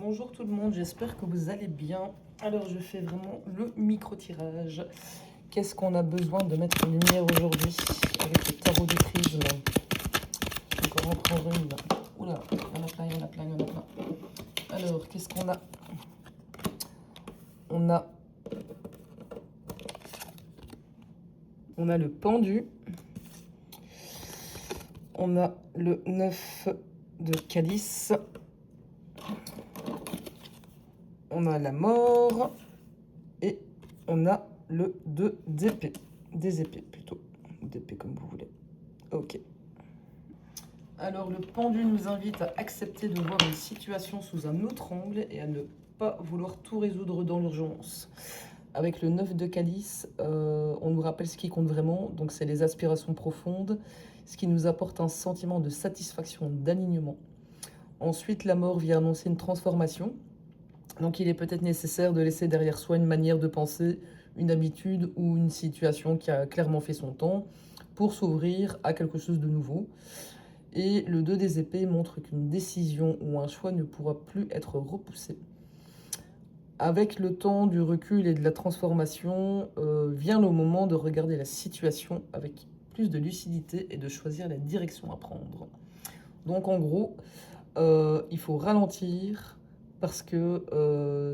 Bonjour tout le monde, j'espère que vous allez bien. Alors je fais vraiment le micro-tirage. Qu'est-ce qu'on a besoin de mettre en lumière aujourd'hui avec le tarot du prisme? Je vais encore en prendre une. Oula, il y en a plein, il y en a plein, il y en a plein. Alors, qu'est-ce qu'on a? On a le pendu. On a le 9 de calice. On a la mort. Et on a le 2 d'épée. Des épées plutôt. D'épée comme vous voulez. Ok. Alors le pendu nous invite à accepter de voir une situation sous un autre angle et à ne pas vouloir tout résoudre dans l'urgence. Avec le 9 de calice, on nous rappelle ce qui compte vraiment, donc c'est les aspirations profondes, ce qui nous apporte un sentiment de satisfaction, d'alignement. Ensuite, la mort vient annoncer une transformation. Donc il est peut-être nécessaire de laisser derrière soi une manière de penser, une habitude ou une situation qui a clairement fait son temps pour s'ouvrir à quelque chose de nouveau. Et le 2 des épées montre qu'une décision ou un choix ne pourra plus être repoussé. Avec le temps du recul et de la transformation, vient le moment de regarder la situation avec plus de lucidité et de choisir la direction à prendre. Donc en gros, il faut ralentir parce que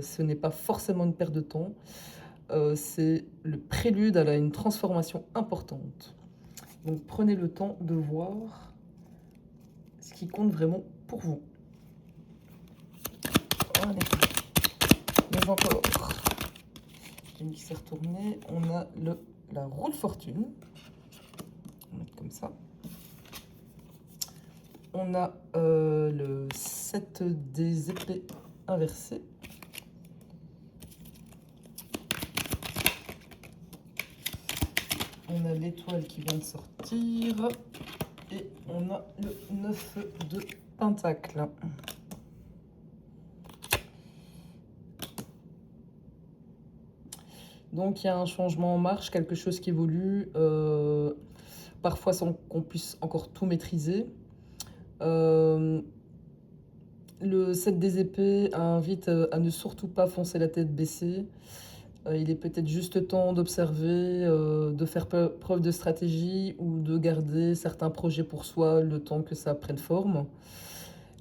ce n'est pas forcément une perte de temps. C'est le prélude à une transformation importante. Donc prenez le temps de voir ce qui compte vraiment pour vous. Allez. Mais encore, j'ai mis qui s'est retourné. On a la roue de fortune. On va mettre comme ça. On a le 7 des épées inversées. On a l'étoile qui vient de sortir. Et on a le 9 de pentacle. Donc il y a un changement en marche, quelque chose qui évolue, parfois sans qu'on puisse encore tout maîtriser. Le 7 des épées invite à ne surtout pas foncer la tête baissée. Il est peut-être juste temps d'observer, de faire preuve de stratégie ou de garder certains projets pour soi le temps que ça prenne forme.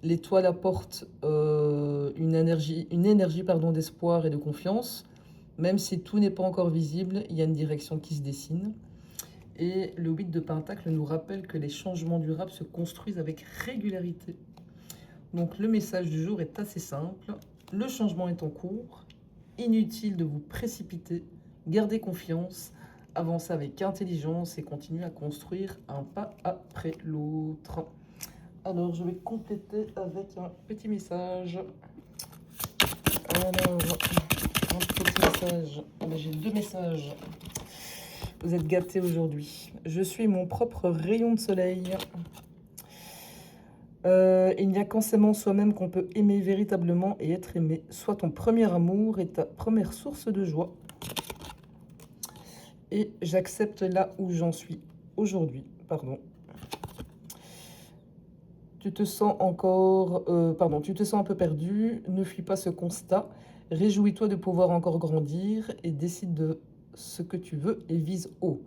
L'étoile apporte une énergie d'espoir et de confiance. Même si tout n'est pas encore visible, il y a une direction qui se dessine. Et le 8 de pentacle nous rappelle que les changements durables se construisent avec régularité. Donc le message du jour est assez simple. Le changement est en cours. Inutile de vous précipiter. Gardez confiance. Avancez avec intelligence et continuez à construire un pas après l'autre. Alors je vais compléter avec un petit message. Alors, un petit message. J'ai 2 messages. Vous êtes gâtés aujourd'hui. Je suis mon propre rayon de soleil. Il n'y a qu'en s'aimant soi-même qu'on peut aimer véritablement et être aimé. Sois ton premier amour et ta première source de joie. Et j'accepte là où j'en suis aujourd'hui. Pardon. Tu te sens un peu perdu. Ne fuis pas ce constat. Réjouis-toi de pouvoir encore grandir et décide de ce que tu veux et vise haut.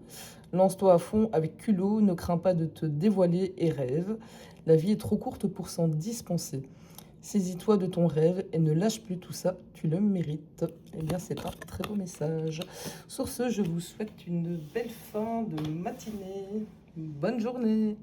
Lance-toi à fond avec culot, ne crains pas de te dévoiler et rêve. La vie est trop courte pour s'en dispenser. Saisis-toi de ton rêve et ne lâche plus tout ça, tu le mérites. Eh bien, c'est un très beau message. Sur ce, je vous souhaite une belle fin de matinée. Bonne journée.